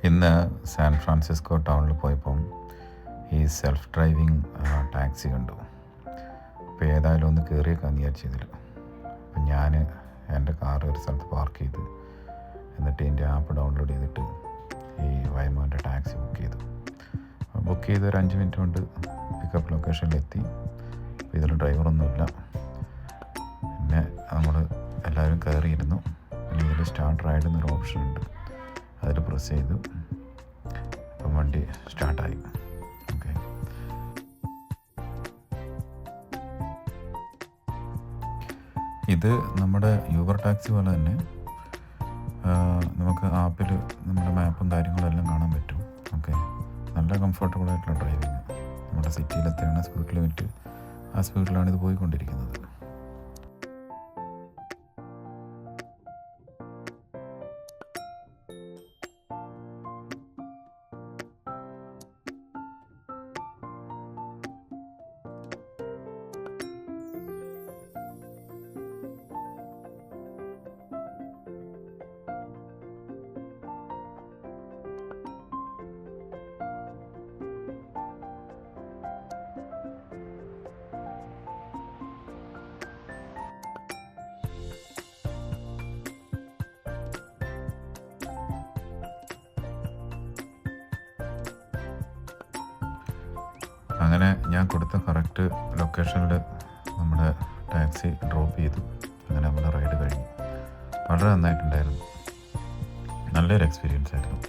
ഇന്ന് San Francisco ടൗണിൽ പോയപ്പം ഈ സെൽഫ് ഡ്രൈവിംഗ് ടാക്സി കണ്ടു. അപ്പോൾ ഏതായാലും ഒന്ന് കയറിയേക്കാന്ന് വിചാരിച്ചതിൽ. അപ്പം ഞാൻ എൻ്റെ കാർ ഒരു സ്ഥലത്ത് പാർക്ക് ചെയ്ത് എന്നിട്ട് ഇതിൻ്റെ ആപ്പ് ഡൗൺലോഡ് ചെയ്തിട്ട് ഈ വൈമോൻ്റെ ടാക്സി ബുക്ക് ചെയ്ത് ഒരു 5 മിനിറ്റ് കൊണ്ട് പിക്കപ്പ് ലൊക്കേഷനിലെത്തി. അപ്പോൾ ഇതിൽ ഡ്രൈവറൊന്നുമില്ല. പിന്നെ നമ്മൾ എല്ലാവരും കയറിയിരുന്നു. പിന്നെ ഇതിൽ സ്റ്റാർട്ട് റൈഡ് എന്നൊരു ഓപ്ഷൻ ഉണ്ട്, അതിൽ പ്രസ് ചെയ്തു. അപ്പം വണ്ടി സ്റ്റാർട്ടായി. ഓക്കെ, ഇത് നമ്മുടെ യൂബർ ടാക്സി പോലെ തന്നെ നമുക്ക് ആപ്പിൽ നമ്മുടെ മാപ്പും കാര്യങ്ങളെല്ലാം കാണാൻ പറ്റും. ഓക്കെ, നല്ല കംഫർട്ടബിൾ ആയിട്ടുള്ള ഡ്രൈവിങ്. നമ്മുടെ സിറ്റിയിലെത്തിയാണ് സ്പീഡ് ലിമിറ്റ്, ആ സ്പീഡിലാണ് ഇത് പോയിക്കൊണ്ടിരിക്കുന്നത്. അങ്ങനെ ഞാൻ കൊടുത്ത കറക്റ്റ് ലൊക്കേഷനിൽ നമ്മുടെ ടാക്സി ഡ്രോപ്പ് ചെയ്തു. അങ്ങനെ നമ്മുടെ റൈഡ് കഴിഞ്ഞു. വളരെ നന്നായിട്ടുണ്ടായിരുന്നു. നല്ലൊരു എക്സ്പീരിയൻസ് ആയിരുന്നു.